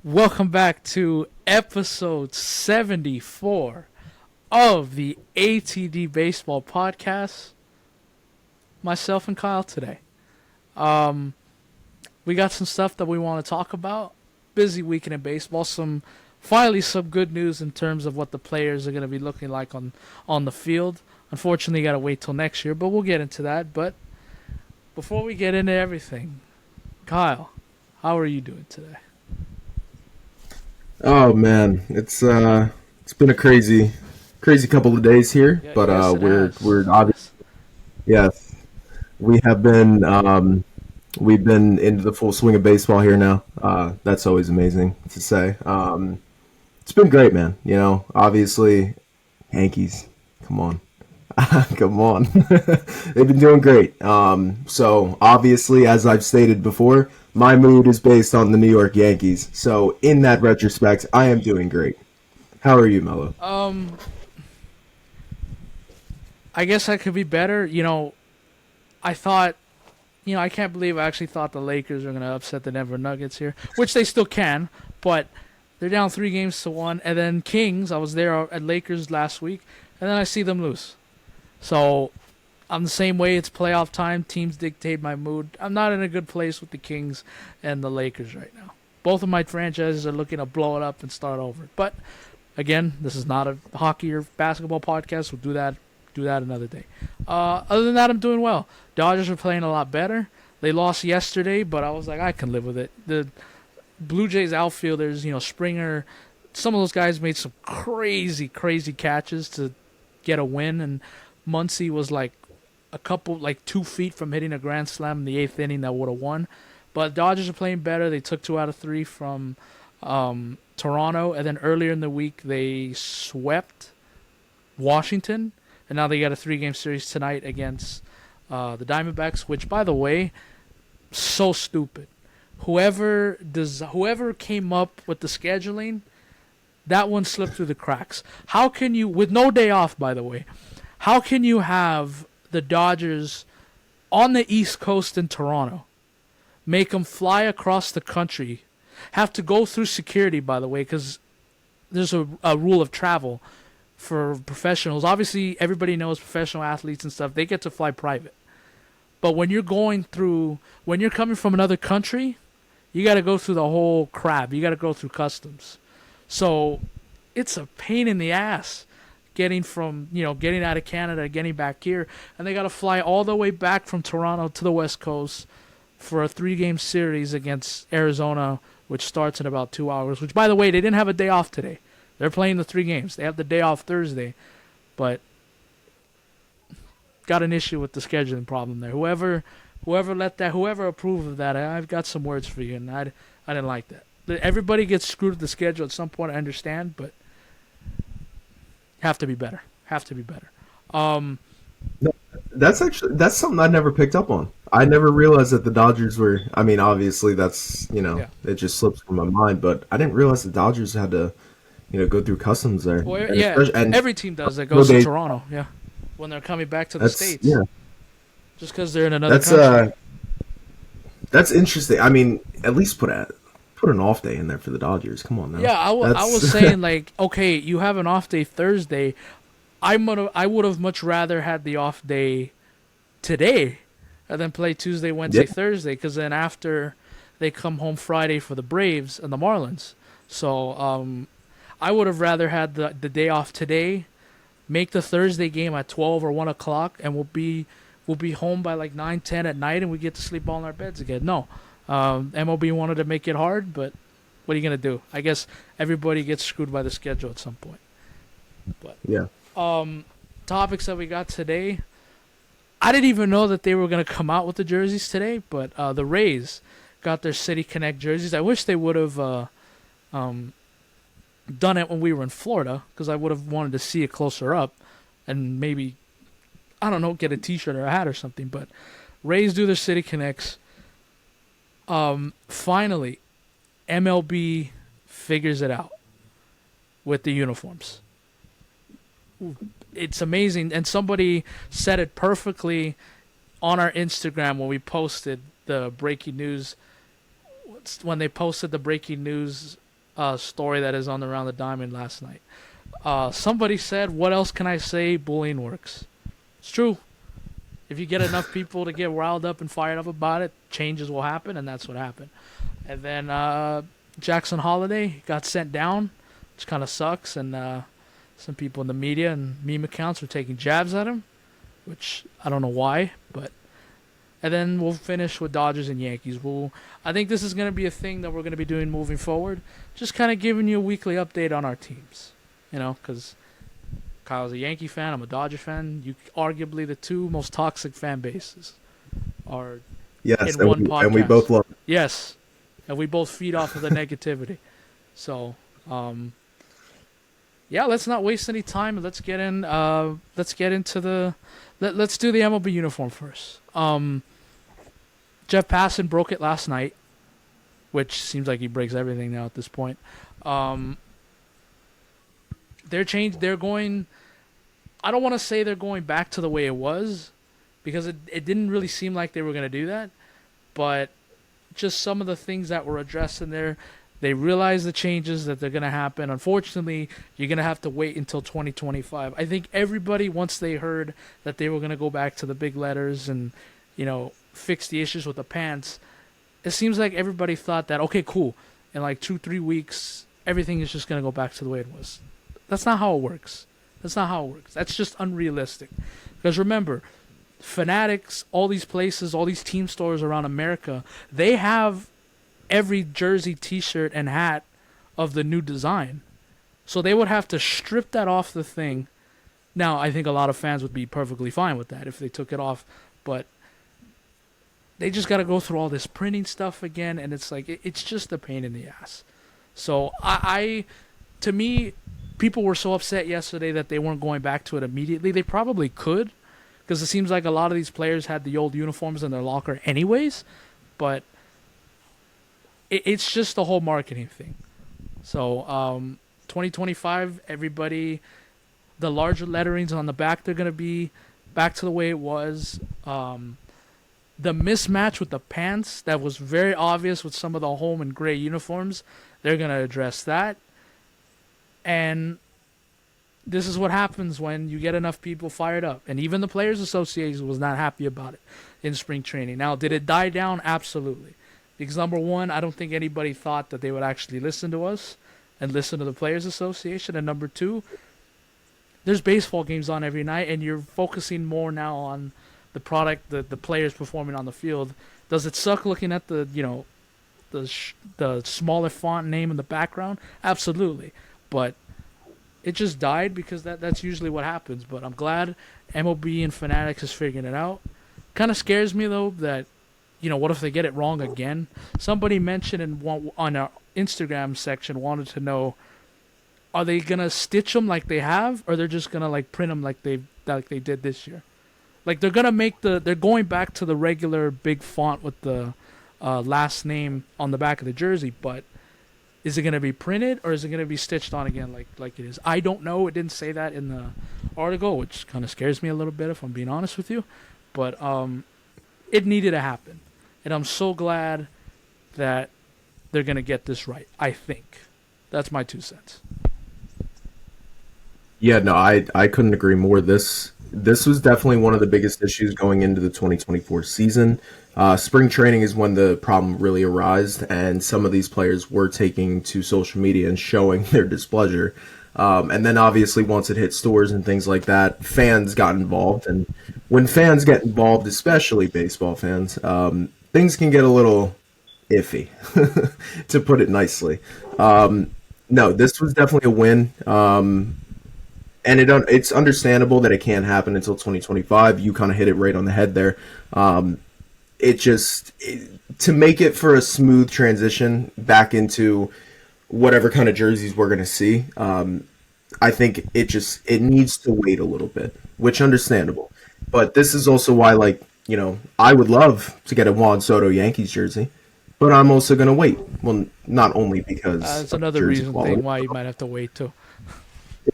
Welcome back to episode 74 of the ATD Baseball Podcast. Myself and Kyle today. We got some stuff that we want to talk about. Busy weekend in baseball. Finally some good news in terms of what the players are going to be looking like on the field. Unfortunately, you got to wait till next year, but we'll get into that. But before we get into everything, Kyle, how are you doing today? Oh man, it's been a crazy couple of days here, Yeah, but yes, it has. we're obviously, yes, we have been we've been into the full swing of baseball here now. That's always amazing to say. It's been great, man. You know, obviously, Yankees, come on. Come on. They've been doing great. So obviously, as I've stated before, my mood is based on the New York Yankees. So in that retrospect, I am doing great. How are you, Melo? I guess I could be better. I thought, I can't believe I actually thought the Lakers were going to upset the Denver Nuggets here, which they still can, but they're down 3-1. And then Kings, I was there at Lakers last week, and then I see them lose. So I'm the same way. It's playoff time. Teams dictate my mood. I'm not in a good place with the Kings and the Lakers right now. Both of my franchises are looking to blow it up and start over. But again, this is not a hockey or basketball podcast. We'll do that another day. Other than that, I'm doing well. Dodgers are playing a lot better. They lost yesterday, but I was like, I can live with it. The Blue Jays outfielders, Springer, some of those guys made some crazy catches to get a win, and Muncy was like 2 feet from hitting a grand slam in the 8th inning that would have won. But Dodgers are playing better. They took 2 out of 3 from Toronto, and then earlier in the week they swept Washington, and now they got a 3-game series tonight against the Diamondbacks, which, by the way, so stupid. Whoever came up with the scheduling, that one slipped through the cracks. How can you, with no day off, by the way, how can you have the Dodgers on the East Coast in Toronto, make them fly across the country, have to go through security, by the way, because there's a rule of travel for professionals. Obviously, everybody knows professional athletes and stuff, they get to fly private. But when you're coming from another country, you got to go through the whole crap. You got to go through customs. So it's a pain in the ass getting out of Canada, getting back here, and they got to fly all the way back from Toronto to the West Coast for a 3-game series against Arizona, which starts in about 2 hours, which, by the way, they didn't have a day off today. They're playing the 3 games. They have the day off Thursday, but got an issue with the scheduling problem there. Whoever approved of that, I've got some words for you, and I didn't like that. Everybody gets screwed with the schedule at some point, I understand, but have to be better. No, that's something I never picked up on. I never realized that the Dodgers were. I mean, obviously that's Yeah. it just slips from my mind, but I didn't realize the Dodgers had to go through customs there. Well, And yeah, and every team does that goes to Toronto, yeah, when they're coming back to the that's States. yeah. Just because they're in another That's country. that's interesting. I mean, at least put an off day in there for the Dodgers. Come on now. Yeah, I was saying, like, okay, you have an off day Thursday. I would have much rather had the off day today and then play Tuesday, Wednesday, Yeah. Thursday, because then after they come home Friday for the Braves and the Marlins. So I would have rather had the day off today, make the Thursday game at 12 or 1 o'clock, and we'll be home by like 9, 10 at night, and we get to sleep all in our beds again. No. MLB wanted to make it hard, but what are you going to do? I guess everybody gets screwed by the schedule at some point. But Yeah. topics that we got today, I didn't even know that they were going to come out with the jerseys today, but the Rays got their City Connect jerseys. I wish they would have done it when we were in Florida, because I would have wanted to see it closer up and maybe, I don't know, get a t-shirt or a hat or something. But Rays do their City Connects. Finally, MLB figures it out with the uniforms. It's amazing, and somebody said it perfectly on our Instagram when we posted the breaking news. When they posted the breaking news story that is on the Round the Diamond last night. Somebody said, "What else can I say? Bullying works." It's true. If you get enough people to get riled up and fired up about it, changes will happen, and that's what happened. And then Jackson Holiday got sent down, which kind of sucks, and some people in the media and meme accounts were taking jabs at him, which I don't know why, but. And then we'll finish with Dodgers and Yankees. I think this is going to be a thing that we're going to be doing moving forward, just kind of giving you a weekly update on our teams, because Kyle's a Yankee fan, I'm a Dodger fan. Arguably the two most toxic fan bases are Yes, in one podcast. and we both love it. Yes, and we both feed off of the negativity. So, yeah, let's not waste any time. Let's get into the. Let's do the MLB uniform first. Jeff Passan broke it last night, which seems like he breaks everything now at this point. They're going. I don't want to say they're going back to the way it was, because it didn't really seem like they were going to do that. But just some of the things that were addressed in there, they realize the changes that they're going to happen. Unfortunately, you're going to have to wait until 2025. I think everybody, once they heard that they were going to go back to the big letters and, fix the issues with the pants, it seems like everybody thought that, okay, cool, in like 2-3 weeks, everything is just going to go back to the way it was. That's not how it works. That's just unrealistic. Because remember, Fanatics, all these places, all these team stores around America, they have every jersey, t-shirt, and hat of the new design. So they would have to strip that off the thing. Now, I think a lot of fans would be perfectly fine with that if they took it off, but they just got to go through all this printing stuff again, and it's like, it's just a pain in the ass. So to me, people were so upset yesterday that they weren't going back to it immediately. They probably could, because it seems like a lot of these players had the old uniforms in their locker anyways, but it's just the whole marketing thing. So 2025, everybody, the larger letterings on the back, they're going to be back to the way it was. The mismatch with the pants, that was very obvious with some of the home and gray uniforms, they're going to address that. And this is what happens when you get enough people fired up. And even the Players Association was not happy about it in spring training. Now, did it die down? Absolutely. Because number one, I don't think anybody thought that they would actually listen to us and listen to the Players Association. And number two, there's baseball games on every night, and you're focusing more now on the product, the players performing on the field. Does it suck looking at the smaller font name in the background? Absolutely. But it just died because that's usually what happens. But I'm glad MLB and Fanatics is figuring it out. Kind of scares me, though, that what if they get it wrong again? Somebody mentioned on our Instagram section, wanted to know, are they gonna stitch them like they have, or they're just gonna print them like they did this year? Like they're going back to the regular big font with the last name on the back of the jersey, but is it gonna be printed or is it gonna be stitched on again like it is? I don't know. It didn't say that in the article, which kind of scares me a little bit if I'm being honest with you, but it needed to happen. And I'm so glad that they're going to get this right, I think. That's my 2 cents. Yeah, no, I couldn't agree more. This was definitely one of the biggest issues going into the 2024 season. Spring training is when the problem really arose, and some of these players were taking to social media and showing their displeasure. And then obviously once it hit stores and things like that, fans got involved. And when fans get involved, especially baseball fans, things can get a little iffy, to put it nicely. No, this was definitely a win. And it's understandable that it can't happen until 2025. You kind of hit it right on the head there. To make it for a smooth transition back into whatever kind of jerseys we're going to see, I think it needs to wait a little bit, which understandable. But this is also why, I would love to get a Juan Soto Yankees jersey, but I'm also going to wait. Well, not only because that's another reason why you might have to wait too.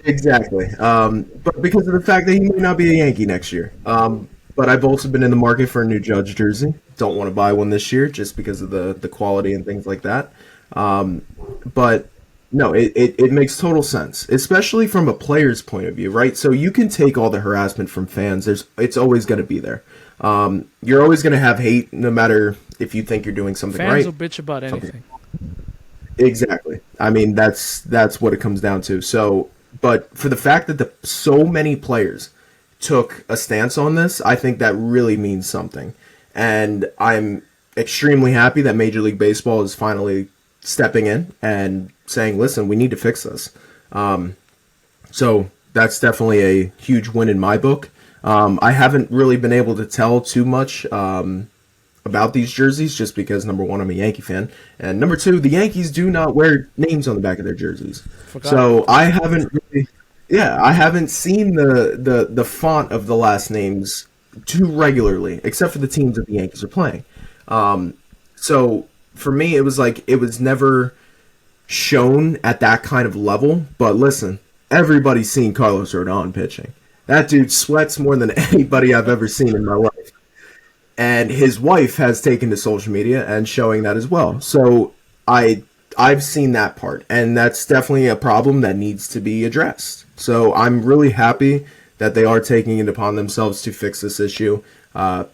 Exactly. But because of the fact that he may not be a Yankee next year. But I've also been in the market for a new Judge jersey. Don't want to buy one this year just because of the quality and things like that. But No, it makes total sense, especially from a player's point of view, right? So you can take all the harassment from fans. It's always going to be there. You're always going to have hate, no matter if you think you're doing something Fans right. will bitch about Something anything. exactly. I mean, that's what it comes down to. So, but for the fact that so many players took a stance on this, I think that really means something. And I'm extremely happy that Major League Baseball is finally stepping in and saying, "Listen, we need to fix this." So that's definitely a huge win in my book. I haven't really been able to tell too much about these jerseys just because, number one, I'm a Yankee fan, and number two, the Yankees do not wear names on the back of their jerseys. Forgot So about that. I haven't really, yeah, I haven't seen the font of the last names too regularly, except for the teams that the Yankees are playing. So for me, it was like it was never shown at that kind of level. But listen, everybody's seen Carlos Rodon pitching. That dude sweats more than anybody I've ever seen in my life. And his wife has taken to social media and showing that as well. So I've seen that part, and that's definitely a problem that needs to be addressed. So I'm really happy that they are taking it upon themselves to fix this issue,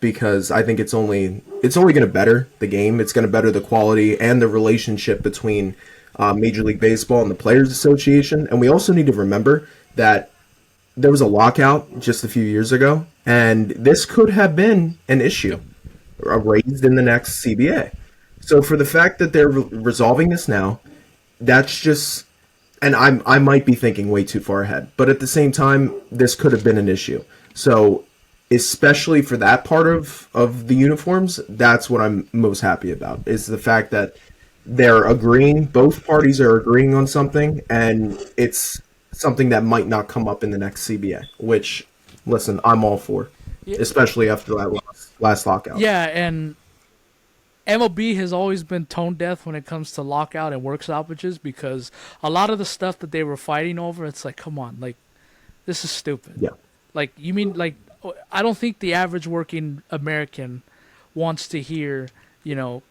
because I think it's only going to better the game. It's going to better the quality and the relationship between Major League Baseball and the Players Association. And we also need to remember that there was a lockout just a few years ago, and this could have been an issue raised in the next CBA. So for the fact that they're resolving this now, that's just, and I might be thinking way too far ahead, but at the same time, this could have been an issue. So especially for that part of the uniforms, that's what I'm most happy about, is the fact that they're agreeing, both parties are agreeing on something, and it's something that might not come up in the next CBA, which, listen, I'm all for, Yeah, especially after that last lockout. yeah, and MLB has always been tone deaf when it comes to lockout and work stoppages because a lot of the stuff that they were fighting over, it's like, come on, like this is stupid. Yeah. Like you mean like I don't think the average working American wants to hear, you know,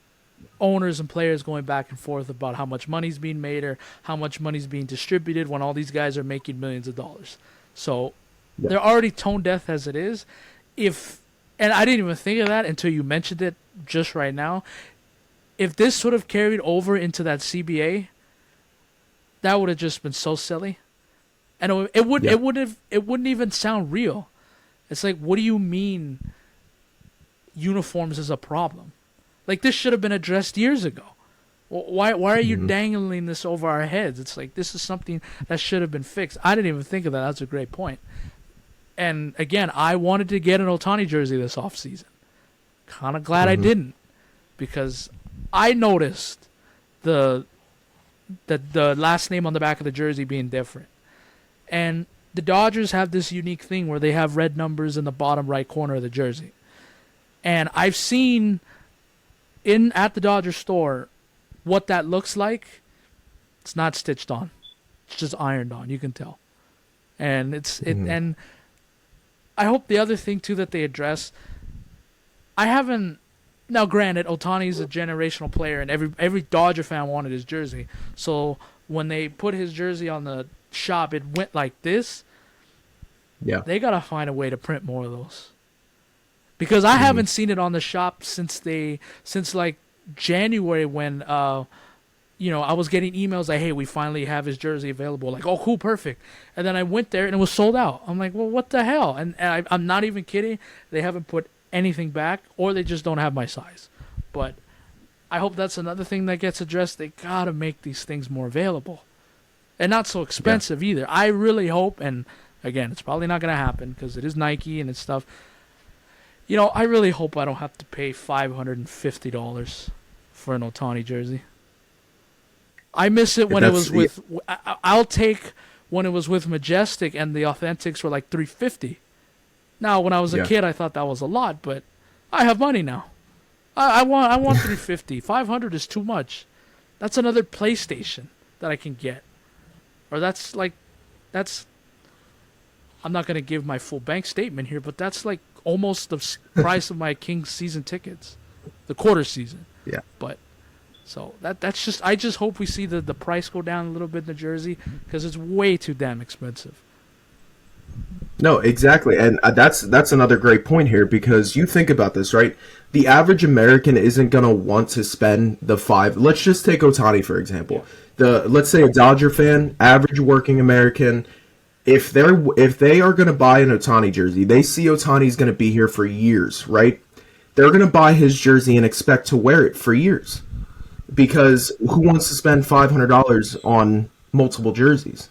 owners and players going back and forth about how much money's being made or how much money's being distributed when all these guys are making millions of dollars. So Yeah. they're already tone deaf as it is. If and I didn't even think of that until you mentioned it just right now. If this sort of carried over into that CBA, that would have just been so silly, and Yeah. it wouldn't even sound real. It's like, what do you mean uniforms is a problem? Like this should have been addressed years ago. Why are you dangling this over our heads? It's like this is something that should have been fixed. I didn't even think of that. That's a great point. And again, I wanted to get an Ohtani jersey this offseason. Kind of glad I didn't, because I noticed the last name on the back of the jersey being different. And the Dodgers have this unique thing where they have red numbers in the bottom right corner of the jersey. And I've seen at the Dodger store what that looks like. It's not stitched on. It's just ironed on. You can tell. And and I hope the other thing too that they address. I haven't. Now, granted, Otani's a generational player, and every Dodger fan wanted his jersey. So when they put his jersey on the shop, it went like this. Yeah. They gotta find a way to print more of those, because I haven't seen it on the shop since like January when I was getting emails like, hey, we finally have his jersey available. Like, oh, cool, perfect. And then I went there and it was sold out. I'm like, well, what the hell? And I'm not even kidding. They haven't put anything back, or they just don't have my size. But I hope that's another thing that gets addressed. They gotta make these things more available and not so expensive either. I really hope, and again, it's probably not gonna happen because it is Nike and it's stuff. I really hope I don't have to pay $550 for an Ohtani jersey. I miss it when it was with. I'll take when it was with Majestic and the Authentics were like $350. Now, when I was a kid, I thought that was a lot, but I have money now. I want $350. $500 is too much. That's another PlayStation that I can get, or that's. I'm not gonna give my full bank statement here, but that's like almost the price of my Kings season tickets, the quarter season. Yeah. But So that's just I just hope we see the price go down a little bit in the jersey because it's way too damn expensive. No, exactly, and that's another great point here because you think about this, right? The average American isn't gonna want to spend the five. Let's just take Otani for example. Let's say a Dodger fan, average working American, if they are gonna buy an Otani jersey, they see Otani's gonna be here for years, right? They're gonna buy his jersey and expect to wear it for years because who wants to spend $500 on multiple jerseys?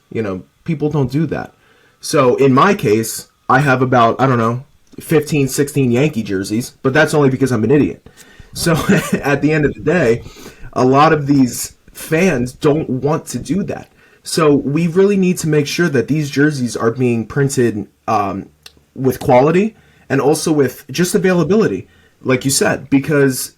People don't do that. So in my case, I have about, I don't know, 15, 16 Yankee jerseys, but that's only because I'm an idiot. So at the end of the day, a lot of these fans don't want to do that. So we really need to make sure that these jerseys are being printed with quality and also with just availability, like you said, because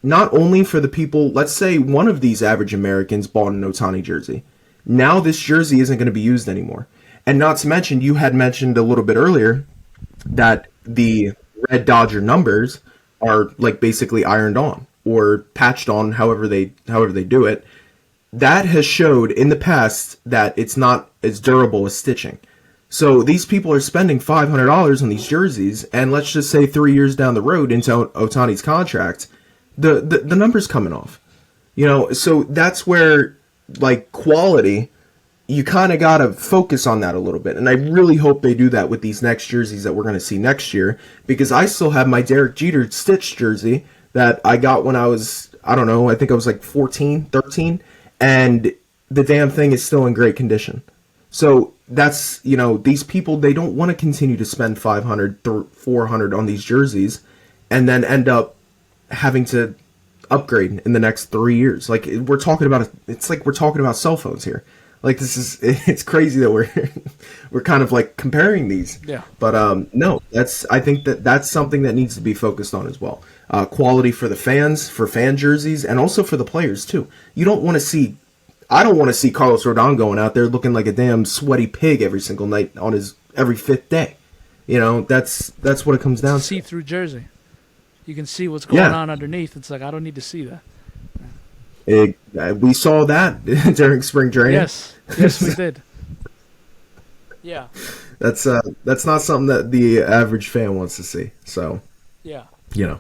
not only for the people, let's say one of these average Americans bought an Otani jersey. Now this jersey isn't going to be used anymore. And not to mention, you had mentioned a little bit earlier that the red Dodger numbers are like basically ironed on or patched on, however they do it. That has showed in the past that it's not as durable as stitching. So these people are spending $500 on these jerseys, and let's just say 3 years down the road into Otani's contract, the numbers coming off. So that's where like quality, you kind of got to focus on that a little bit. And I really hope they do that with these next jerseys that we're going to see next year, because I still have my Derek Jeter stitched jersey that I got when I was, I don't know, I think I was like 14, 13, and the damn thing is still in great condition. So that's, these people, they don't want to continue to spend 500, 400 on these jerseys and then end up having to upgrade in the next 3 years. Like it's like we're talking about cell phones here. Like it's crazy that we're kind of like comparing these. Yeah. But no, I think that's something that needs to be focused on as well. Quality for the fans, for fan jerseys, and also for the players too. I don't want to see Carlos Rodon going out there looking like a damn sweaty pig every single night on his every fifth day. That's what it comes down to. See-through jersey. You can see what's going on underneath. It's like I don't need to see that. We saw that during spring training. Yes, we did. Yeah. That's not something that the average fan wants to see. So. Yeah. Yeah.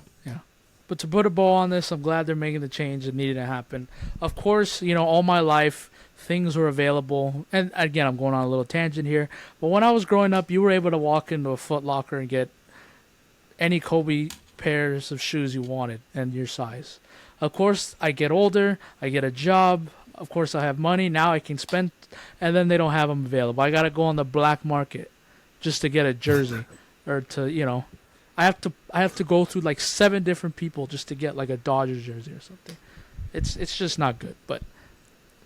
But to put a bow on this, I'm glad they're making the change that needed to happen. Of course, all my life things were available, and again, I'm going on a little tangent here. But when I was growing up, you were able to walk into a Foot Locker and get any Kobe pairs of shoes you wanted and your size. Of course, I get older, I get a job, of course I have money, now I can spend, and then they don't have them available. I got to go on the black market just to get a jersey or to, I have to go through like 7 different people just to get like a Dodgers jersey or something. It's just not good. But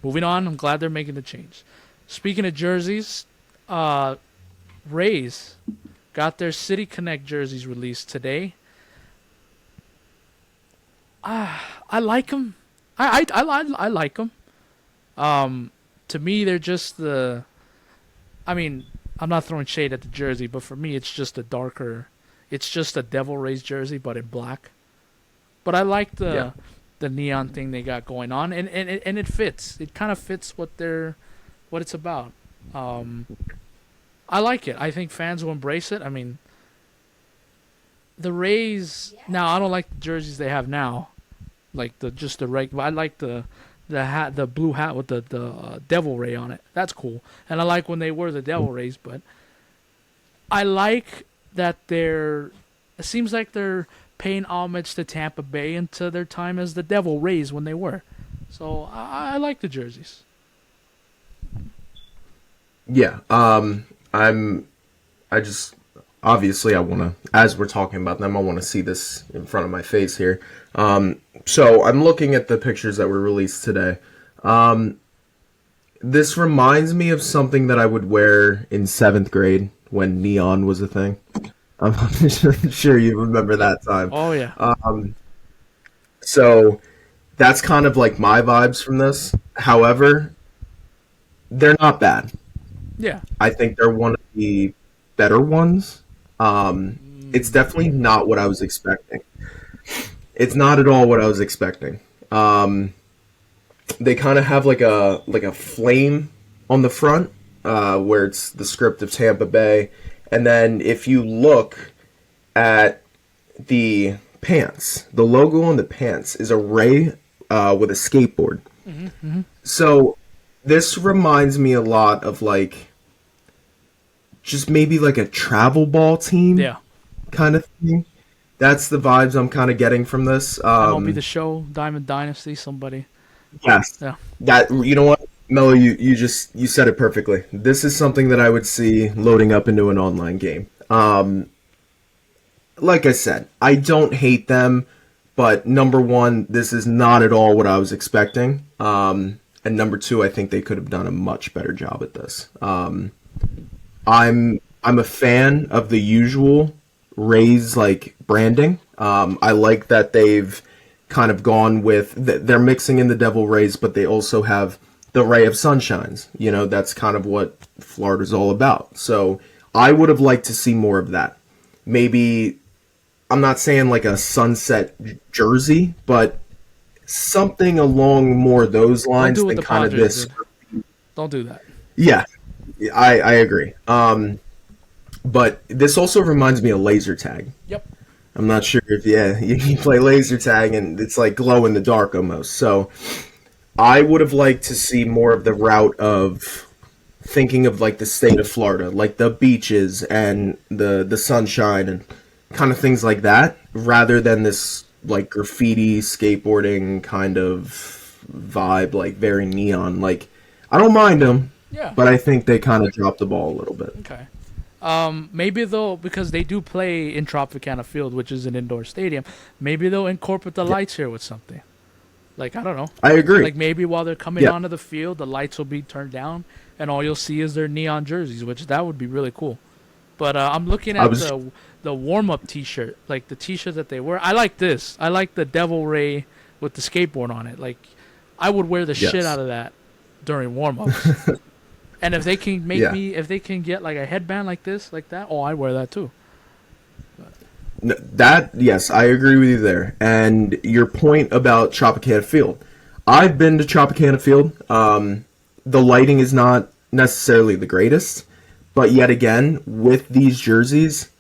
moving on, I'm glad they're making the change. Speaking of jerseys, Rays got their City Connect jerseys released today. I like them. I like them. To me, they're just I'm not throwing shade at the jersey, but for me, it's just a Devil Rays jersey, but in black. But I like the neon thing they got going on, and it fits. It kind of fits what it's about. I like it. I think fans will embrace it. The Rays now. I don't like the jerseys they have now. Like the regular. I like the hat, the blue hat with the Devil Ray on it. That's cool. And I like when they were the Devil Rays, but I like that it seems like they're paying homage to Tampa Bay and to their time as the Devil Rays when they were. So I like the jerseys. Yeah. Obviously I want to, as we're talking about them, I want to see this in front of my face here. So I'm looking at the pictures that were released today. This reminds me of something that I would wear in 7th grade when neon was a thing. I'm sure you remember that time. Oh, yeah. So that's kind of like my vibes from this. However, they're not bad. Yeah. I think they're one of the better ones. It's definitely not what I was expecting. It's not at all what I was expecting. they kind of have like a flame on the front, where it's the script of Tampa Bay, and then if you look at the pants, the logo on the pants is a ray with a skateboard. So this reminds me a lot of like just maybe like a travel ball team Yeah. kind of thing. That's the vibes I'm kind of getting from this. MLB The Show, Diamond Dynasty, somebody. Yes, Yeah. that you know what, Melo, you said it perfectly. This is something that I would see loading up into an online game. Like I said, I don't hate them, but number one, this is not at all what I was expecting. And number two, I think they could have done a much better job at this. I'm a fan of the usual Rays like branding. I like that they've kind of gone with they're mixing in the Devil Rays, but they also have the ray of sunshines. You know, that's kind of what Florida's all about. So I would have liked to see more of that. Maybe I'm not saying like a sunset jersey, but something along more those Don't lines do what than the kind of Padres this. did. Don't do that. Yeah, I agree. But this also reminds me of laser tag. Yep. I'm not sure if you play laser tag and it's like glow in the dark almost. So I would have liked to see more of the route of thinking of like the state of Florida, like the beaches and the sunshine and kind of things like that, rather than this like graffiti skateboarding kind of vibe, like very neon. Like I don't mind them, Yeah. but I think they kind of dropped the ball a little bit. Okay. Maybe they'll, because they do play in Tropicana Field, which is an indoor stadium. Maybe they'll incorporate the lights here with something. Like, I don't know. I agree. Like maybe while they're coming Yeah. onto the field, the lights will be turned down, and all you'll see is their neon jerseys, which that would be really cool. But I'm looking at the warm up T-shirt, like the T-shirt that they wear. I like this. I like the Devil Ray with the skateboard on it. Like, I would wear the shit Yes. out of that during warm ups. And if they can make Yeah. me, if they can get like a headband like this, like that, oh, I'd wear that too. That, yes, I agree with you there. And your point about Tropicana Field. I've been to Tropicana Field. The lighting is not necessarily the greatest, but yet again, with these jerseys,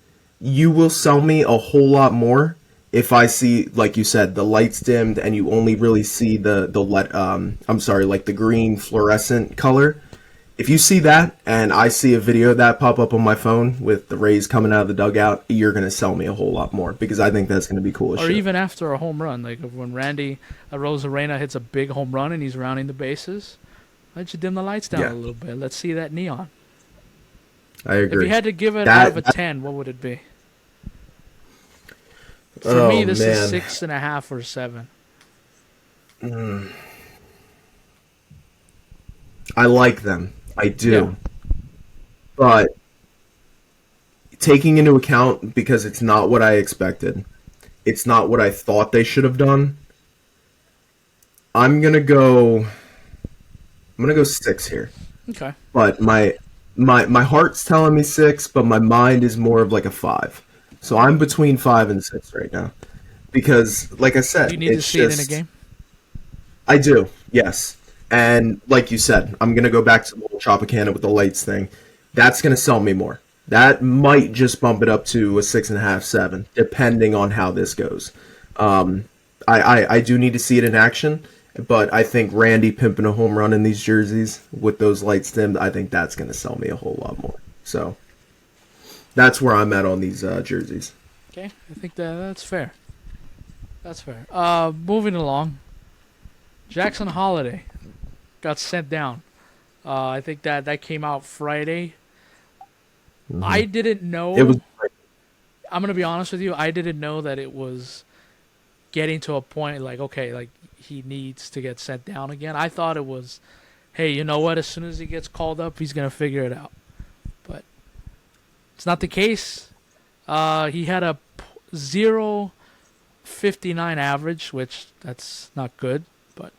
you will sell me a whole lot more if I see, like you said, the lights dimmed and you only really see like the green fluorescent color. If you see that and I see a video of that pop up on my phone with the Rays coming out of the dugout, you're going to sell me a whole lot more because I think that's going to be cool as Or shit. even after a home run, like when Randy Arozarena hits a big home run and he's rounding the bases, why don't you dim the lights down Yeah. a little bit? Let's see that neon. I If agree. you had to give it That- out of a 10, what would it be? For Oh, me, this is man. 6.5 or 7. I like them. I do. Yeah. But taking into account, because it's not what I expected, it's not what I thought they should have done, I'm gonna go 6 here. Okay. But my heart's telling me 6, but my mind is more of like a 5. So I'm between 5 and 6 right now. Because like I said, Do you need to it's see it in a just- game? I do, yes. And like you said, I'm going to go back to the whole Tropicana with the lights thing. That's going to sell me more. That might just bump it up to a 6.5, 7, depending on how this goes. I do need to see it in action, but I think Randy pimping a home run in these jerseys with those lights dimmed, I think that's going to sell me a whole lot more. So that's where I'm at on these jerseys. Okay, I think that's fair. That's fair. Moving along, Jackson Holiday got sent down. I think that came out Friday. I didn't know. It was I'm gonna be honest with you. I didn't know that it was getting to a point like, okay, like he needs to get sent down again. I thought it was, hey, you know what? As soon as he gets called up, he's gonna figure it out. But it's not the case. He had a 0.59 average, which that's not good. But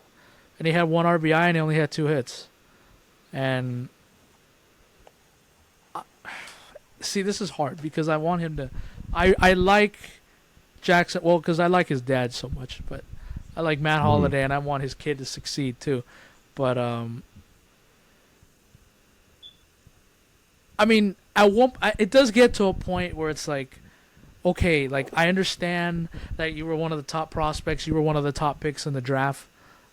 and he had 1 RBI and he only had 2 hits. And see, this is hard because I want him to. I like Jackson, well, because I like his dad so much, but I like Matt Mhm. Holliday, and I want his kid to succeed too. But I mean, it does get to a point where it's like, okay, like I understand that you were one of the top prospects, you were one of the top picks in the draft,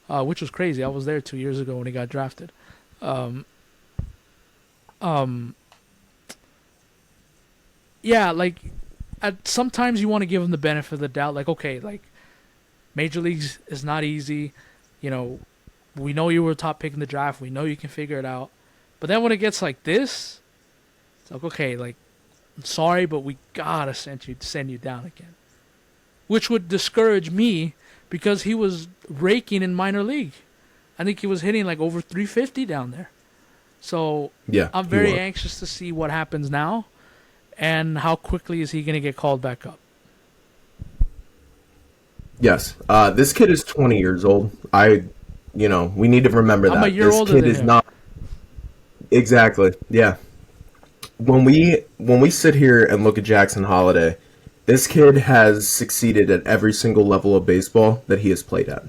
which was crazy. I was there 2 years ago when he got drafted. Um, um, yeah, like sometimes you want to give him the benefit of the doubt. Like, okay, like major leagues is not easy. You know, we know you were a top pick in the draft. We know you can figure it out. But then when it gets like this, it's like, okay, like I'm sorry, but we gotta send you down again, which would discourage me because he was raking in minor league. I think he was hitting like over 350 down there. So Yeah, I'm he very was. anxious to see what happens now and how quickly is he going to get called back up. Yes. This kid is 20 years old. We need to remember I'm a that year this older kid than is him. not exactly. Yeah. When we sit here and look at Jackson Holiday, this kid has succeeded at every single level of baseball that he has played at.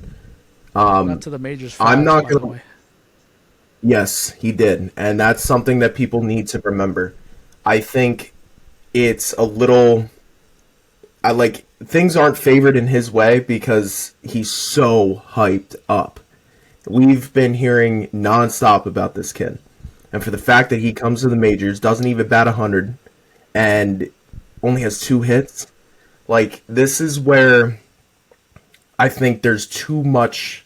Got to the majors I'm fast, not by the gonna. way. Yes, he did, and that's something that people need to remember. I think it's a little. I like things aren't favored in his way because he's so hyped up. We've been hearing nonstop about this kid. And for the fact that he comes to the majors, doesn't even bat 100, and only has 2 hits, like, this is where I think there's too much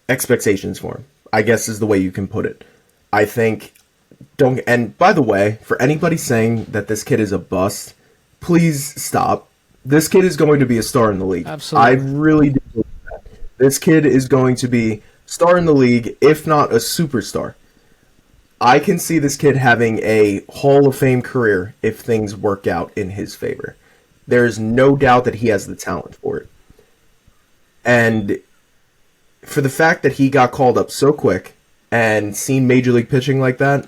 expectations for him, I guess is the way you can put it. I think, don't, and by the way, for anybody saying that this kid is a bust, please stop. This kid is going to be a star in the league. I Absolutely. really do. This kid is going to be star in the league, if not a superstar. I can see this kid having a Hall of Fame career if things work out in his favor. There's no doubt that he has the talent for it. And for the fact that he got called up so quick and seen major league pitching like that,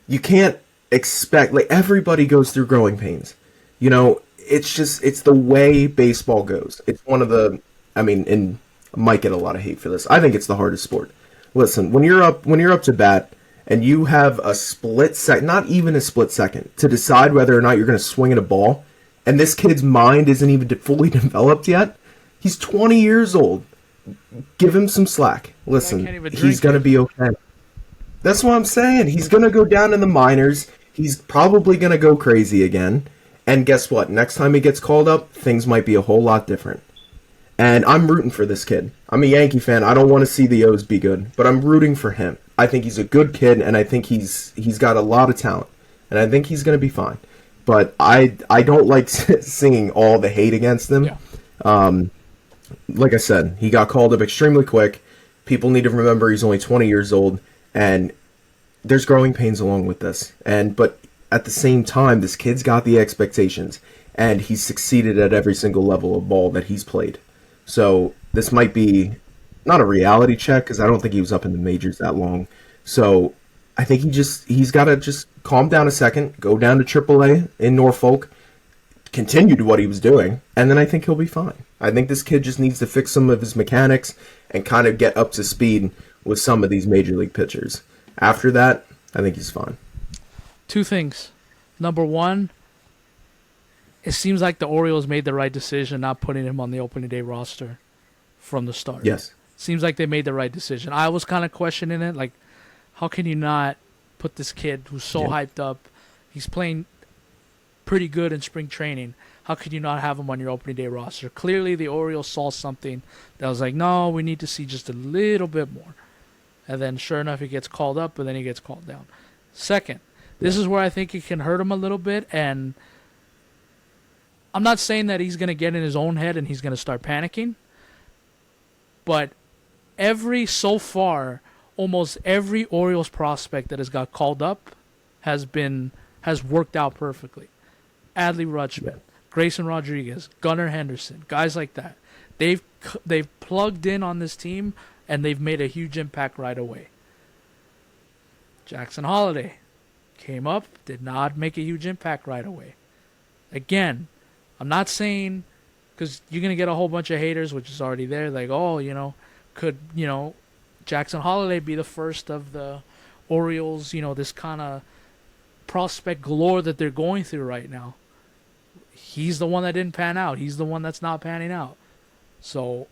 you can't expect, like, everybody goes through growing pains. It's the way baseball goes. It's one of the, I mean, and I might get a lot of hate for this. I think it's the hardest sport. Listen, when you're up to bat and you have a split second, not even a split second, to decide whether or not you're going to swing at a ball, and this kid's mind isn't even fully developed yet. He's 20 years old. Give him some slack. I can't Listen, even he's drink going to it. be okay. That's what I'm saying. He's going to go down in the minors. He's probably going to go crazy again. And guess what? Next time he gets called up, things might be a whole lot different. And I'm rooting for this kid. I'm a Yankee fan. I don't want to see the O's be good, but I'm rooting for him. I think he's a good kid, and I think he's got a lot of talent, and I think he's going to be fine. But I don't like seeing all the hate against him. Yeah. Like I said, he got called up extremely quick. People need to remember he's only 20 years old, and there's growing pains along with this. But at the same time, this kid's got the expectations, and he's succeeded at every single level of ball that he's played. So this might be not a reality check because I don't think he was up in the majors that long. So I think he's got to just calm down a second, go down to AAA in Norfolk, continue to what he was doing, and then I think he'll be fine. I think this kid just needs to fix some of his mechanics and kind of get up to speed with some of these major league pitchers. After that, I think he's fine. Two things. Number one, it seems like the Orioles made the right decision not putting him on the opening day roster from the start. Yes. Seems like they made the right decision. I was kind of questioning it, like, how can you not put this kid who's so Yeah. hyped up? He's playing pretty good in spring training. How could you not have him on your opening day roster? Clearly, the Orioles saw something that was like, no, we need to see just a little bit more. And then, sure enough, he gets called up, but then he gets called down. Second, this is where I think it can hurt him a little bit, and I'm not saying that he's going to get in his own head and he's going to start panicking, but so far, almost every Orioles prospect that has got called up has worked out perfectly. Adley Rutschman, Grayson Rodriguez, Gunnar Henderson, guys like that. They've plugged in on this team and they've made a huge impact right away. Jackson Holiday came up, did not make a huge impact right away. Again, I'm not saying because you're gonna get a whole bunch of haters, which is already there. Like, oh, could Jackson Holiday be the first of the Orioles? This kind of prospect galore that they're going through right now. He's the one that didn't pan out. He's the one that's not panning out. So,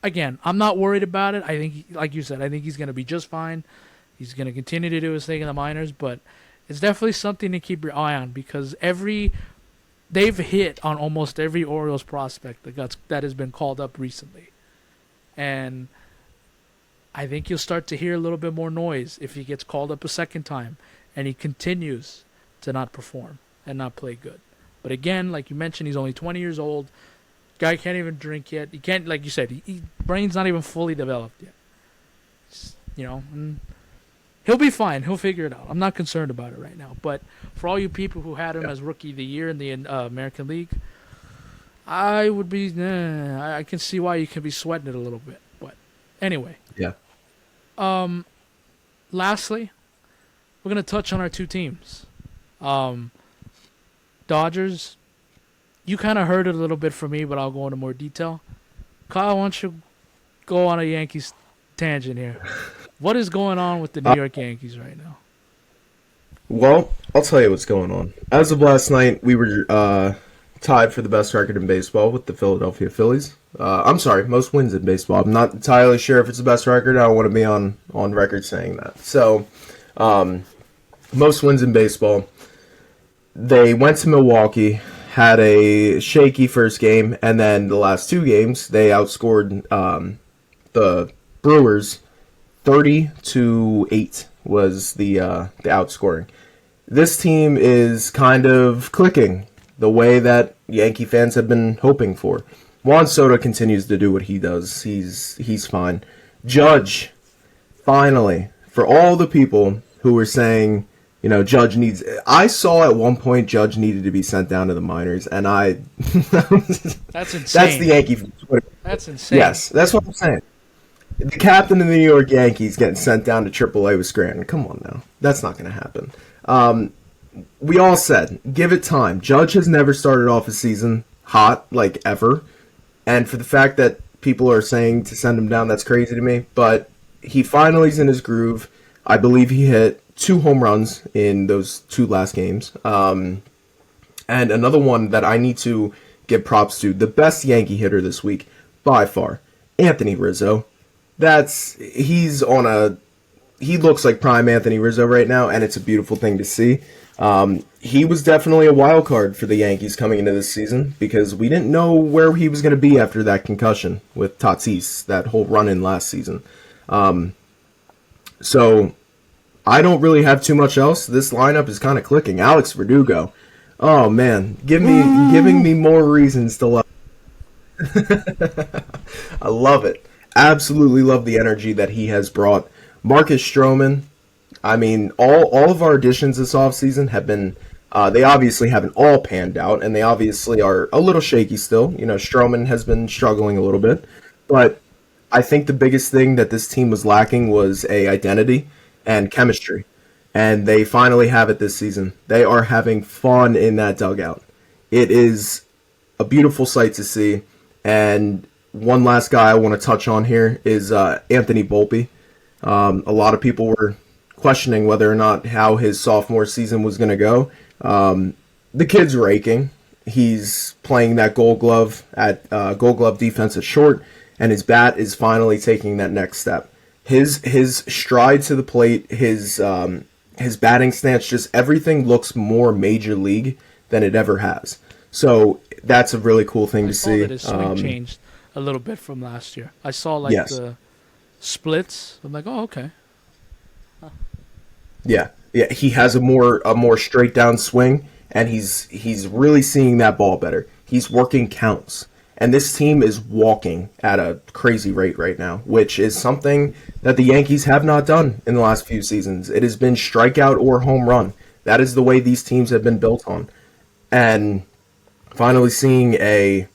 again, I'm not worried about it. I think, like you said, I think he's going to be just fine. He's going to continue to do his thing in the minors, but it's definitely something to keep your eye on because they've hit on almost every Orioles prospect that has been called up recently. And I think you'll start to hear a little bit more noise if he gets called up a second time and he continues to not perform and not play good. But again, like you mentioned, he's only 20 years old. Guy can't even drink yet. He can't, like you said, he brain's not even fully developed yet. And he'll be fine. He'll figure it out. I'm not concerned about it right now. But for all you people who had him as Rookie of the Year in the American League, I would be. I can see why you could be sweating it a little bit. But anyway. Yeah. Lastly, we're gonna touch on our two teams. Dodgers. You kind of heard it a little bit from me, but I'll go into more detail. Kyle, why don't you go on a Yankees tangent here? What is going on with the New York Yankees right now? Well, I'll tell you what's going on. As of last night, we were tied for the best record in baseball with the Philadelphia Phillies. I'm sorry, most wins in baseball. I'm not entirely sure if it's the best record. I don't want to be on record saying that. So, most wins in baseball. They went to Milwaukee, had a shaky first game, and then the last two games, they outscored the Brewers 30-8 was the outscoring. This team is kind of clicking the way that Yankee fans have been hoping for. Juan Soto continues to do what he does. He's fine. Judge, finally, for all the people who were saying, Judge needs... I saw at one point Judge needed to be sent down to the minors, and I... That's insane. That's the Yankee... That's insane. Yes, that's what I'm saying. The captain of the New York Yankees getting sent down to AAA with Scranton. Come on now. That's not going to happen. We all said, give it time. Judge has never started off a season hot, like, ever. And for the fact that people are saying to send him down, that's crazy to me. But he finally's in his groove. I believe he hit 2 home runs in those 2 last games. And another one that I need to give props to, the best Yankee hitter this week, by far, Anthony Rizzo. He looks like prime Anthony Rizzo right now, and it's a beautiful thing to see. He was definitely a wild card for the Yankees coming into this season because we didn't know where he was going to be after that concussion with Tatis, that whole run-in last season. So I don't really have too much else. This lineup is kind of clicking. Alex Verdugo. Oh, man. Giving me more reasons to love. I love it. Absolutely love the energy that he has brought. Marcus Stroman, I mean, all of our additions this offseason have been, they obviously haven't all panned out, and they obviously are a little shaky still. Stroman has been struggling a little bit, but I think the biggest thing that this team was lacking was a identity and chemistry, and they finally have it this season. They are having fun in that dugout. It is a beautiful sight to see, and one last guy I want to touch on here is Anthony Volpe. A lot of people were questioning whether or not how his sophomore season was going to go. The kid's raking. He's playing that Gold Glove defense at short, and his bat is finally taking that next step. His stride to the plate, his batting stance, just everything looks more major league than it ever has. So that's a really cool thing to see. That his swing changed a little bit from last year. I saw the splits. I'm like, oh, okay. Huh. Yeah. He has a more straight down swing, and he's really seeing that ball better. He's working counts, and this team is walking at a crazy rate right now, which is something that the Yankees have not done in the last few seasons. It has been strikeout or home run. That is the way these teams have been built on, and finally seeing a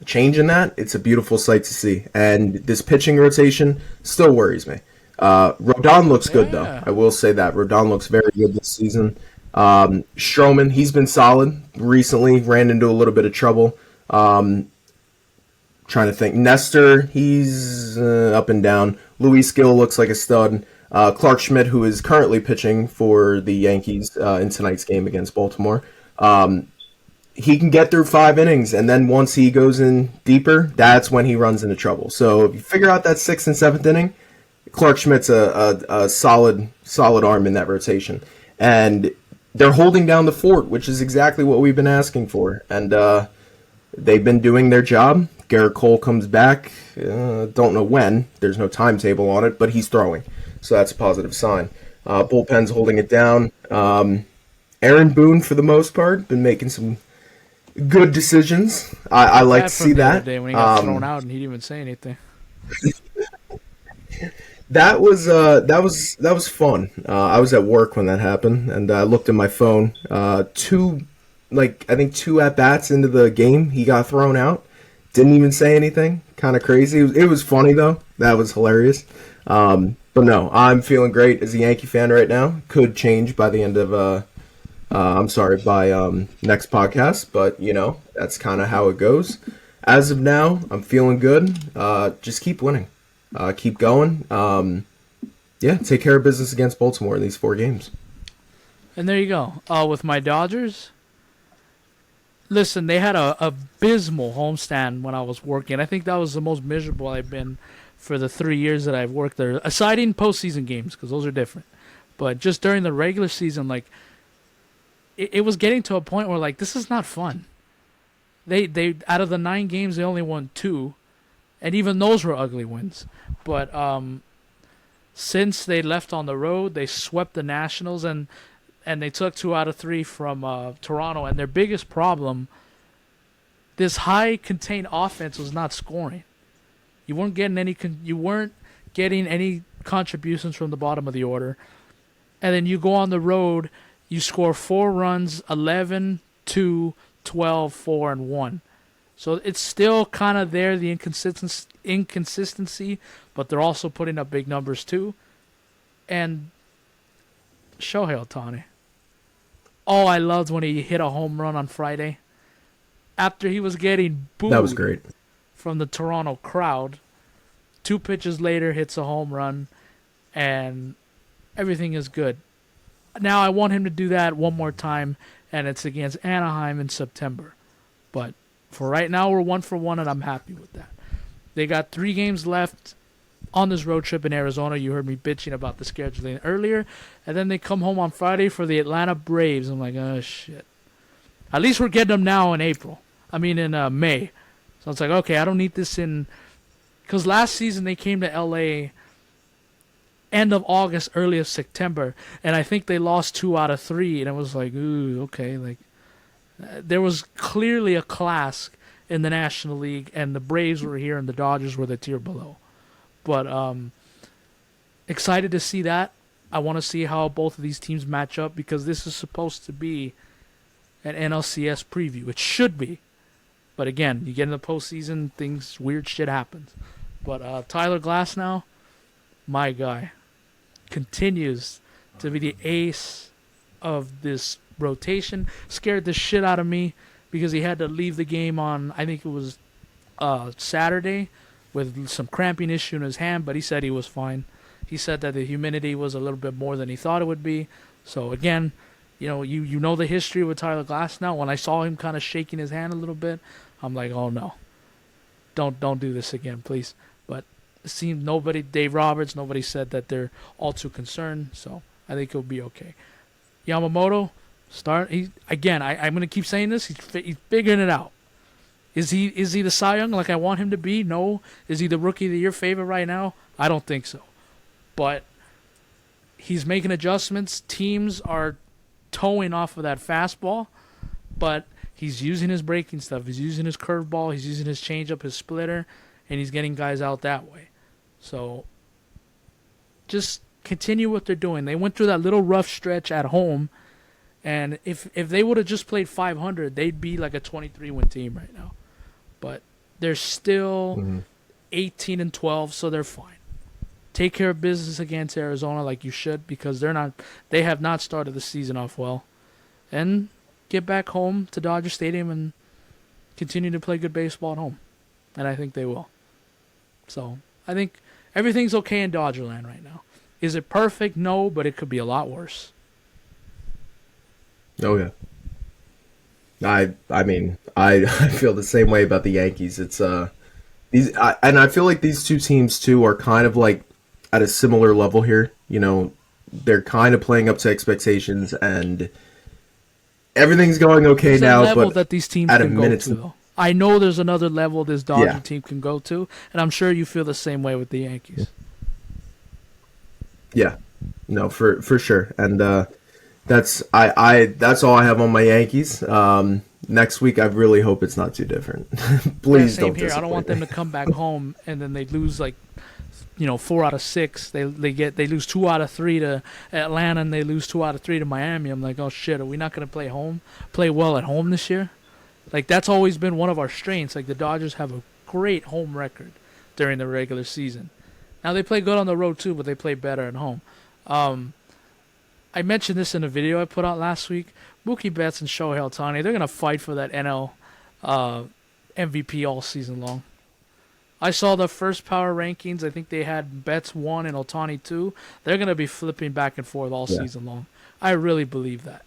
change in that, it's a beautiful sight to see. And this pitching rotation still worries me. Rodon looks good, though. I will say that. Rodon looks very good this season. Stroman, he's been solid. Recently ran into a little bit of trouble Trying to think. Nestor, he's up and down. Luis Gill looks like a stud. Clark Schmidt, who is currently pitching for the Yankees in tonight's game against Baltimore, he can get through 5 innings, and then once he goes in deeper, that's when he runs into trouble. So if you figure out that 6th and 7th inning, Clark Schmidt's a solid arm in that rotation. And they're holding down the fort, which is exactly what we've been asking for. And they've been doing their job. Garrett Cole comes back. Don't know when. There's no timetable on it, but he's throwing. So that's a positive sign. Bullpen's holding it down. Aaron Boone, for the most part, been making some good decisions. I like to see that. Day when he got thrown out and he didn't even say anything. That was fun. I was at work when that happened, and I looked at my phone. I think 2 at bats into the game, he got thrown out. Didn't even say anything. Kind of crazy. It was funny though. That was hilarious. But no, I'm feeling great as a Yankee fan right now. Could change by the end of by next podcast, but that's kind of how it goes. As of now, I'm feeling good. Just keep winning. Keep going. Take care of business against Baltimore in these 4 games. And there you go. With my Dodgers, listen, they had a abysmal homestand when I was working. I think that was the most miserable I've been for the 3 years that I've worked there, aside in postseason games, because those are different. But just during the regular season, it was getting to a point where, this is not fun. They out of the 9 games, they only won 2. And even those were ugly wins. But since they left on the road, they swept the Nationals, and they took 2 out of 3 from Toronto. And their biggest problem, this high contained offense was not scoring. You weren't getting any contributions from the bottom of the order. And then you go on the road, you score 4 runs, 11, 2, 12, 4, and 1. So it's still kind of there, the inconsistency, but they're also putting up big numbers too. And Shohei Ohtani. Oh, I loved when he hit a home run on Friday. After he was getting booed That was great from the Toronto crowd, 2 pitches later hits a home run, and everything is good. Now I want him to do that one more time, and it's against Anaheim in September. But for right now, we're 1 for 1, and I'm happy with that. They got 3 games left on this road trip in Arizona. You heard me bitching about the scheduling earlier. And then they come home on Friday for the Atlanta Braves. I'm like, oh, shit. At least we're getting them now in May. So it's like, okay, I don't need this in... Because last season they came to L.A. end of August, early of September. And I think they lost 2 out of 3. And it was like, ooh, okay, there was clearly a class in the National League, and the Braves were here and the Dodgers were the tier below. But excited to see that. I want to see how both of these teams match up, because this is supposed to be an NLCS preview. It should be. But again, you get in the postseason, weird shit happens. But Tyler Glasnow, my guy, continues to be the ace of this rotation. Scared the shit out of me because he had to leave the game on, I think it was Saturday, with some cramping issue in his hand, but he said he was fine. He said that the humidity was a little bit more than he thought it would be. So again, you know the history with Tyler Glasnow. When I saw him kind of shaking his hand a little bit, I'm like, oh no, don't do this again, please. But it seemed Dave Roberts, nobody said that they're all too concerned, so I think he'll be okay. Yamamoto, I'm going to keep saying this, he's figuring it out. Is he the Cy Young like I want him to be? No. Is he the Rookie of the Year favorite right now? I don't think so. But he's making adjustments. Teams are towing off of that fastball, but he's using his breaking stuff. He's using his curveball. He's using his changeup, his splitter, and he's getting guys out that way. So just continue what they're doing. They went through that little rough stretch at home, and if they would have just played 500, they'd be like a 23-win team right now. But they're still 18-12, so they're fine. Take care of business against Arizona like you should, because they have not started the season off well. And get back home to Dodger Stadium and continue to play good baseball at home, and I think they will. So I think everything's okay in Dodgerland right now. Is it perfect? No, but it could be a lot worse. Oh yeah. I mean I I feel the same way about the Yankees. It's and I feel like these two teams too are kind of like at a similar level here. You know, they're kind of playing up to expectations, and everything's going okay There's a now. level But that these teams at a can go minute, to, though. I know there's another level this Dodger yeah, team can go to, and I'm sure you feel the same way with the Yankees. yeah, no, for sure. And that's all I have on my Yankees. Next week, I really hope it's not too different. Yeah, Please same don't here. I don't want them disappoint to me. come back home and then they lose like 4 out of 6. They lose 2 out of 3 to Atlanta and they lose 2 out of 3 to Miami. I'm like, oh shit, are we not gonna play well at home this year? Like that's always been one of our strengths. Like the Dodgers have a great home record during the regular season. Now they play good on the road too, but they play better at home. I mentioned this in a video I put out last week. Mookie Betts and Shohei Ohtani, they're gonna fight for that NL MVP all season long. I saw the first power rankings. I think they had Betts 1 and Ohtani 2. They're going to be flipping back and forth all Yeah, season long. I really believe that.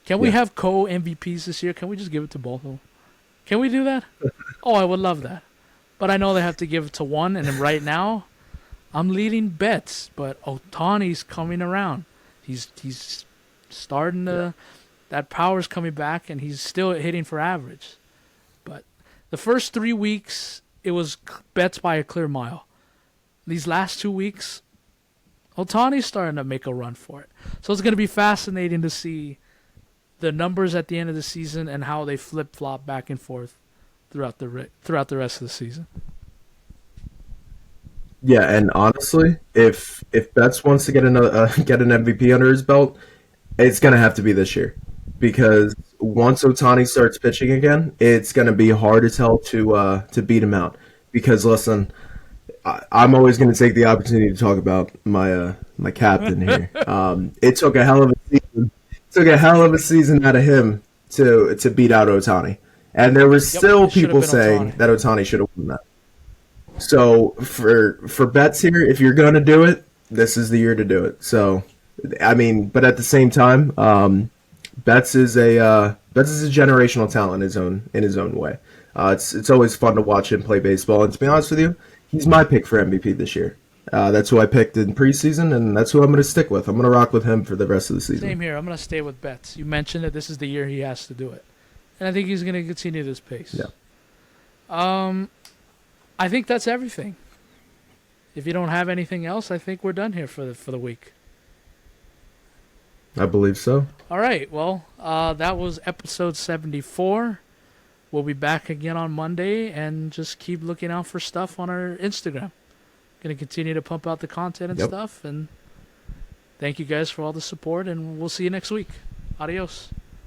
Can we yeah, have co-MVPs this year? Can we just give it to both of them? Can we do that? Oh, I would love that. But I know they have to give it to one, and then right now, I'm leading Betts, but Ohtani's coming around. He's starting yeah, to, that power's coming back, and he's still hitting for average. But the first 3 weeks, it was Betts by a clear mile. These last 2 weeks, Ohtani's starting to make a run for it. So it's going to be fascinating to see the numbers at the end of the season and how they flip flop back and forth throughout the rest of the season. yeah. And honestly, if Betts wants to get an MVP under his belt, it's gonna have to be this year, because once Otani starts pitching again, it's gonna be hard to tell to beat him out. Because listen, I'm always gonna take the opportunity to talk about my captain here. It took a hell of a season. Took a hell of a season out of him to beat out Otani, and there were Yep, still it should have people been saying Ohtani. that Otani should have won that. So for Betts here, if you're gonna do it, this is the year to do it. So, I mean, but at the same time, Betts is a generational talent in his own way. It's always fun to watch him play baseball. And to be honest with you, he's my pick for MVP this year. That's who I picked in preseason, and that's who I'm going to stick with. I'm going to rock with him for the rest of the season. Same here. I'm going to stay with Betts. You mentioned that this is the year he has to do it. And I think he's going to continue this pace. Yeah, Um, I think that's everything. If you don't have anything else, I think we're done here for the week. I believe so. All right. Well, that was episode 74. We'll be back again on Monday, and just keep looking out for stuff on our Instagram. Going to continue to pump out the content and Yep. stuff. And thank you guys for all the support, and we'll see you next week. Adios.